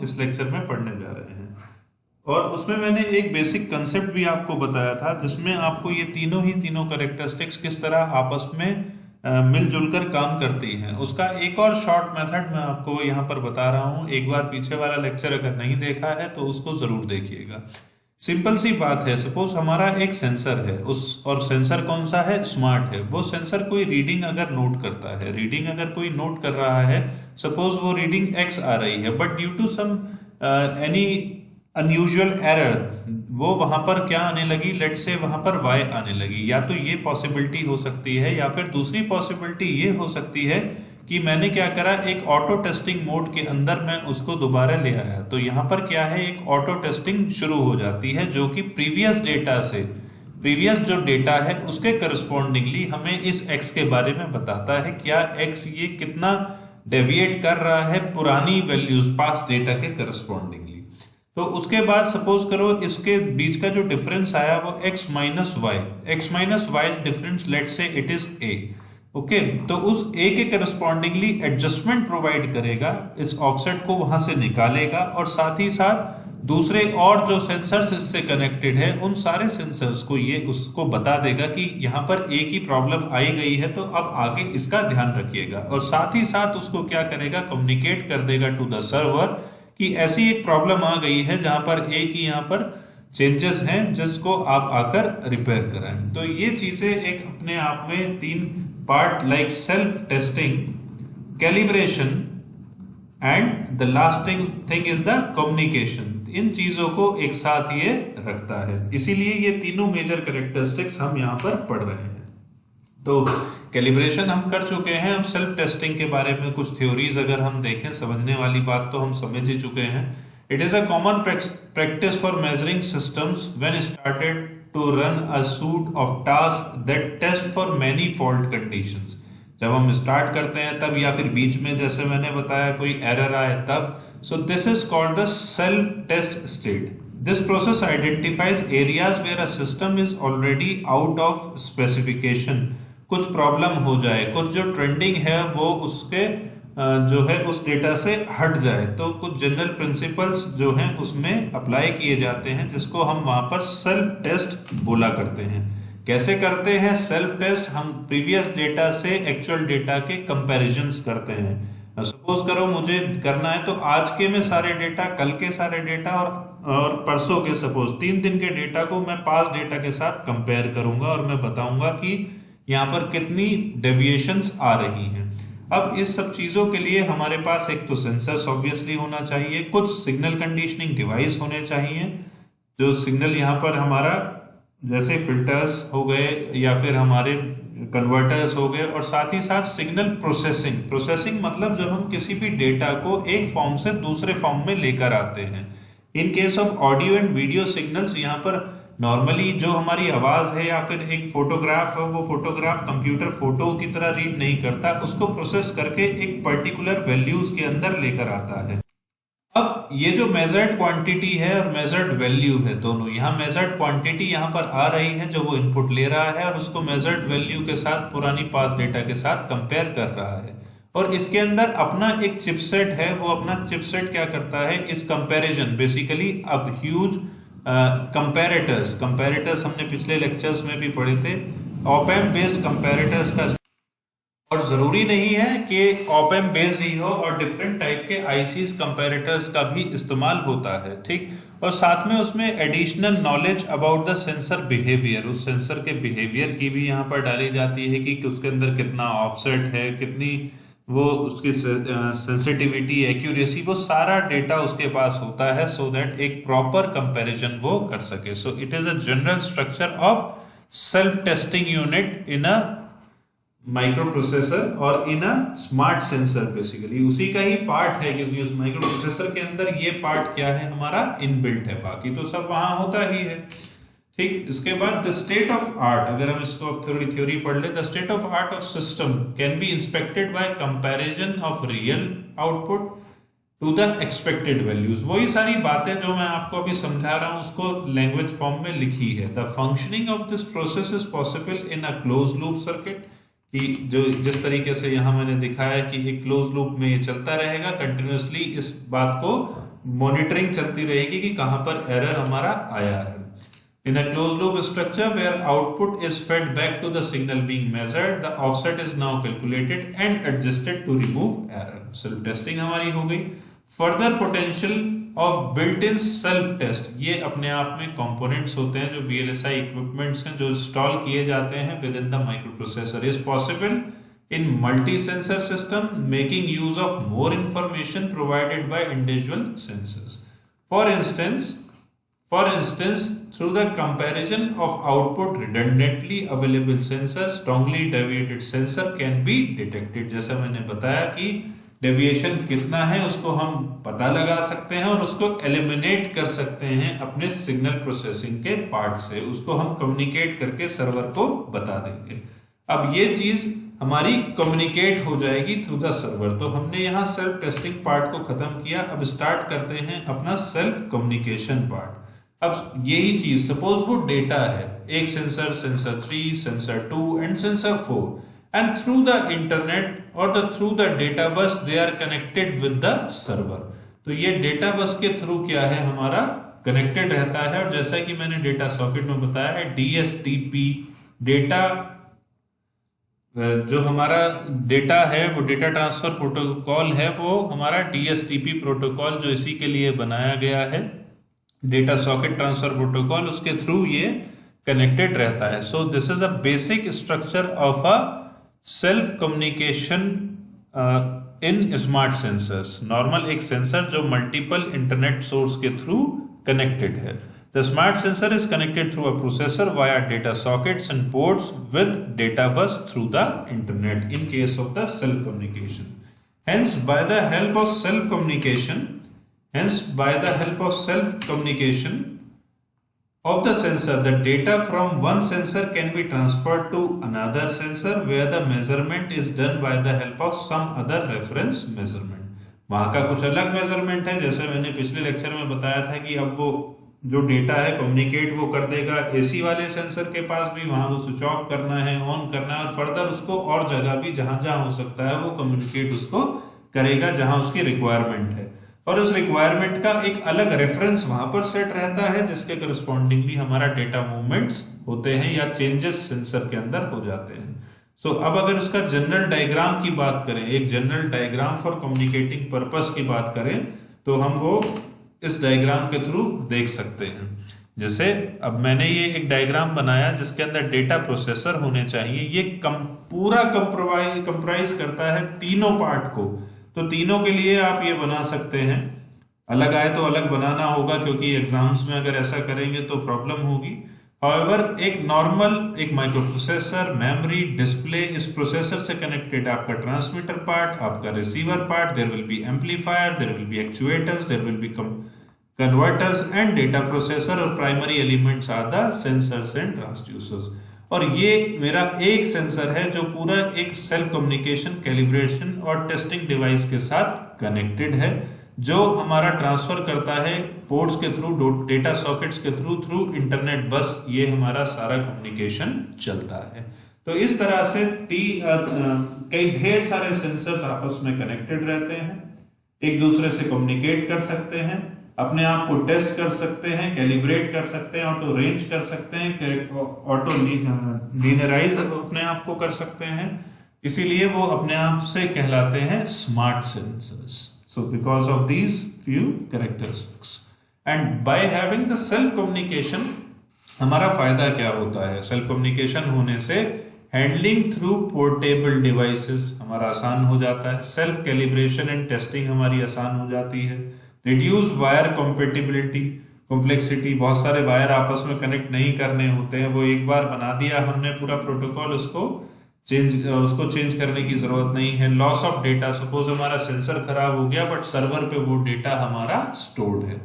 इस लेक्चर में पढ़ने जा रहे हैं। और उसमें मैंने एक बेसिक कंसेप्ट भी आपको बताया था, जिसमें आपको ये तीनों कैरेक्टरिस्टिक्स किस तरह आपस में मिलजुल कर काम करती हैं। उसका एक और शॉर्ट मेथड मैं आपको यहाँ पर बता रहा हूँ। एक बार पीछे वाला लेक्चर अगर नहीं देखा है तो उसको जरूर देखिएगा। सिंपल सी बात है, सपोज हमारा एक सेंसर है, उस और सेंसर कौन सा है, स्मार्ट है। वो सेंसर कोई रीडिंग अगर नोट करता है, रीडिंग अगर कोई नोट कर रहा है, सपोज वो रीडिंग एक्स आ रही है, but due to some any unusual error वो वहां पर क्या आने लगी, लेट से वहां पर y आने लगी। या तो ये पॉसिबिलिटी हो सकती है, या फिर दूसरी पॉसिबिलिटी ये हो सकती है कि मैंने क्या करा, एक ऑटो टेस्टिंग मोड के अंदर मैं उसको दोबारा ले आया। तो यहाँ पर क्या है, एक ऑटो टेस्टिंग शुरू हो जाती है जो कि प्रीवियस जो डेटा है उसके करस्पॉन्डिंगली हमें इस x के बारे में बताता है, क्या x ये कितना डेविएट कर रहा है पुरानी वैल्यूज पास्ट डेटा के करस्पॉन्डिंगली। तो उसके बाद सपोज करो इसके बीच का जो डिफरेंस आया वो x minus y difference, let say it is a। Okay, तो उस a के करस्पॉन्डिंगली एडजस्टमेंट प्रोवाइड करेगा, इस ऑफसेट को वहां से निकालेगा, और साथ ही साथ दूसरे और जो सेंसर्स इससे कनेक्टेड है उन सारे सेंसर्स को ये उसको बता देगा कि यहाँ पर a की प्रॉब्लम आई गई है, तो अब आगे इसका ध्यान रखिएगा। और साथ ही साथ उसको क्या करेगा, कम्युनिकेट कर देगा टू द सर्वर कि ऐसी एक प्रॉब्लम आ गई है जहां पर a की यहाँ पर चेंजेस हैं, जिसको आप आकर रिपेयर कराएं। तो ये चीजें एक अपने आप में तीन part, like self testing, calibration and the last thing is the communication, इन चीजों को एक साथ ये रखता है। इसीलिए ये तीनों मेजर कैरेक्टरिस्टिक्स हम यहाँ पर पढ़ रहे हैं। तो कैलिब्रेशन हम कर चुके हैं, हम सेल्फ टेस्टिंग के बारे में कुछ थ्योरीज अगर हम देखें, समझने वाली बात तो हम समझ ही चुके हैं। It is a common practice for measuring systems when started to run a suite of task that test for many fault conditions. जब हम स्टार्ट करते हैं तब, या फिर बीच में जैसे मैंने बताया कोई एरर आए तब, so this is called the self test state. This process identifies areas where a system is already out of specification। कुछ प्रॉब्लम हो जाए, कुछ जो ट्रेंडिंग है वो उसके जो है उस डेटा से हट जाए, तो कुछ जनरल प्रिंसिपल्स जो हैं उसमें अप्लाई किए जाते हैं, जिसको हम वहां पर सेल्फ टेस्ट बोला करते हैं। कैसे करते हैं सेल्फ टेस्ट, हम प्रीवियस डेटा से एक्चुअल डेटा के कंपैरिजंस करते हैं। सपोज करो मुझे करना है तो आज के में सारे डेटा, कल के सारे डेटा और परसों के, सपोज 3 दिन के डेटा को मैं पास्ट डेटा के साथ कंपेयर करूंगा और मैं बताऊंगा कि यहाँ पर कितनी डेविएशंस आ रही हैं। अब इस सब चीजों के लिए हमारे पास एक तो सेंसर्स ऑब्वियसली होना चाहिए, कुछ सिग्नल कंडीशनिंग डिवाइस होने चाहिए, जो सिग्नल यहाँ पर हमारा जैसे फिल्टर्स हो गए या फिर हमारे कन्वर्टर्स हो गए, और साथ ही साथ सिग्नल प्रोसेसिंग मतलब जब हम किसी भी डेटा को एक फॉर्म से दूसरे फॉर्म में लेकर आते हैं। In case of audio and video signals, यहाँ पर नॉर्मली जो हमारी आवाज है या फिर एक फोटोग्राफ है, वो फोटोग्राफ कंप्यूटर फोटो की तरह रीड नहीं करता, उसको प्रोसेस करके एक पर्टिकुलर वैल्यूज के अंदर लेकर आता है। अब ये जो मेजर्ड क्वांटिटी है और मेजर्ड वैल्यू है, दोनों, यहाँ मेजर्ड क्वांटिटी यहाँ पर आ रही है जो वो इनपुट ले रहा है, और उसको मेजर्ड वैल्यू के साथ पुरानी पास्ट डेटा के साथ कंपेयर कर रहा है। और इसके अंदर अपना एक चिपसेट है, वो अपना चिपसेट क्या करता है, इस कंपैरिजन बेसिकली अब ह्यूज कंपैरेटर्स हमने पिछले लेक्चर्स में भी पढ़े थे, ऑप एम्प बेस्ड कंपैरेटर्स का। और जरूरी नहीं है कि ऑप एम्प बेस्ड ही हो, और डिफरेंट टाइप के आईसीज कंपैरेटर्स का भी इस्तेमाल होता है, ठीक। और साथ में उसमें additional knowledge about the sensor behaviour, उस सेंसर के बिहेवियर की भी यहाँ पर डाली जाती है कि उसके अंदर कितना ऑफसेट है, कितनी वो उसकी सेंसिटिविटी, एक्यूरेसी, वो सारा डेटा उसके पास होता है, सो दैट एक प्रॉपर कंपैरिजन वो कर सके। So it is a general structure of self testing unit in a micro processor और इन अ स्मार्ट सेंसर। बेसिकली उसी का ही पार्ट है, क्योंकि उस माइक्रो प्रोसेसर के अंदर ये पार्ट क्या है, हमारा इनबिल्ट है, बाकी तो सब वहां होता ही है, ठीक। इसके बाद द स्टेट ऑफ आर्ट, अगर हम इसको थोड़ी थ्योरी पढ़ ले, the state of art of system can be inspected by comparison of real output to the expected values. वही सारी बातें जो मैं आपको अभी समझा रहा हूं उसको लैंग्वेज फॉर्म में लिखी है। The functioning of this process is possible in a close loop circuit, कि जो जिस तरीके से यहाँ मैंने दिखाया कि एक क्लोज लूप में ये चलता रहेगा कंटिन्यूअसली, इस बात को मॉनिटरिंग चलती रहेगी कि कहां पर एरर हमारा आया है। In a closed loop structure where output is fed back to the signal being measured, the offset is now calculated and adjusted to remove error. Self testing हमारी हो गई। Further potential of built-in self test, ये अपने आप में components होते हैं जो VLSI equipments हैं जो install किए जाते हैं within the microprocessor, is possible in multi-sensor system, making use of more information provided by individual sensors. For instance, through the comparison of output redundantly available sensors, strongly deviated sensor can be detected. जैसा मैंने बताया कि deviation कितना है उसको हम पता लगा सकते हैं और उसको एलिमिनेट कर सकते हैं अपने सिग्नल प्रोसेसिंग के पार्ट से, उसको हम कम्युनिकेट करके सर्वर को बता देंगे। अब ये चीज हमारी कम्युनिकेट हो जाएगी थ्रू द सर्वर। तो हमने यहाँ सेल्फ टेस्टिंग पार्ट को खत्म किया, अब स्टार्ट करते हैं अपना सेल्फ कम्युनिकेशन पार्ट। अब यही चीज, सपोज वो डेटा है, एक sensor, sensor 3, sensor 2 and sensor 4, and through the internet और through the data bus they are connected with the server. तो ये डेटा बस के थ्रू क्या है हमारा कनेक्टेड रहता है। और जैसा कि मैंने डेटा सॉकेट में बताया है, DSTP डेटा जो हमारा डेटा है वो डेटा ट्रांसफर प्रोटोकॉल है, वो हमारा DSTP प्रोटोकॉल जो इसी के लिए बनाया गया है, डेटा सॉकेट ट्रांसफर प्रोटोकॉल, उसके थ्रू ये कनेक्टेड रहता है। सो this is a basic structure of a self communication in smart sensors. Normal एक सेंसर जो मल्टीपल इंटरनेट सोर्स के थ्रू कनेक्टेड है। The smart sensor is connected through a processor via data sockets and ports with data bus through the internet in case of the self communication. Hence, by the help of self communication of the sensor, the data from one sensor can be transferred to another sensor where the measurement is done by the help of some other reference measurement. वहां का कुछ अलग measurement है, जैसे मैंने पिछले lecture में बताया था कि अब वो जो डेटा है कम्युनिकेट वो कर देगा एसी वाले सेंसर के पास भी, वहां वो स्विच ऑफ करना है, ऑन करना है, और फर्दर उसको और जगह भी जहां जहां हो सकता है वो कम्युनिकेट उसको करेगा जहां उसकी रिक्वायरमेंट है। और उस रिक्वायरमेंट का एक अलग रेफरेंस वहां पर सेट रहता है जिसके करस्पॉन्डिंगली हमारा डेटा मूवमेंट्स होते हैं या चेंजेस सेंसर के अंदर हो जाते हैं। सो अब अगर उसका जनरल डायग्राम की बात करें, एक general diagram for communicating purpose की बात करें, तो हम वो इस डायग्राम के थ्रू देख सकते हैं। जैसे अब मैंने ये एक डायग्राम बनाया जिसके अंदर डेटा प्रोसेसर होने चाहिए। ये पूरा कंप्राइज करता है तीनों पार्ट को। तो तीनों के लिए आप ये बना सकते हैं, अलग आए तो अलग बनाना होगा क्योंकि एग्जाम्स में अगर ऐसा करेंगे तो प्रॉब्लम होगी। However, एक नॉर्मल एक माइक्रो प्रोसेसर, मेमोरी, डिस्प्ले, इस प्रोसेसर से कनेक्टेड आपका ट्रांसमीटर पार्ट, आपका receiver part, there will be amplifier, there will be actuators, there will be converters and data processor, और primary elements are the sensors and transducers. और ये मेरा एक sensor है जो पूरा एक सेल्फ कम्युनिकेशन, कैलिब्रेशन और टेस्टिंग डिवाइस के साथ कनेक्टेड है, जो हमारा ट्रांसफर करता है पोर्ट्स के थ्रू, डेटा सॉकेट्स के थ्रू इंटरनेट बस, ये हमारा सारा कम्युनिकेशन चलता है। तो इस तरह से कई ढेर सारे सेंसर्स आपस में कनेक्टेड रहते हैं, एक दूसरे से कम्युनिकेट कर सकते हैं, अपने आप को टेस्ट कर सकते हैं, कैलिब्रेट कर सकते हैं, ऑटो रेंज कर सकते हैं, ऑटो लीनियराइज अपने आप को कर सकते हैं। इसीलिए वो अपने आप से कहलाते हैं smart sensors. So because of these few characteristics and by having the self communication, हमारा फायदा क्या होता है? सेल्फ कम्युनिकेशन होने से हैंडलिंग थ्रू पोर्टेबल डिवाइसेस हमारा आसान हो जाता है, सेल्फ कैलिब्रेशन एंड टेस्टिंग हमारी आसान हो जाती है, रिड्यूस वायर कॉम्पेटिबिलिटी कॉम्प्लेक्सिटी, बहुत सारे वायर आपस में कनेक्ट नहीं करने होते हैं, वो एक बार बना दिया हमने पूरा प्रोटोकॉल, उसको चेंज करने की जरूरत नहीं है। लॉस ऑफ डेटा, सपोज हमारा सेंसर खराब हो गया बट सर्वर पे वो डेटा हमारा स्टोर्ड है,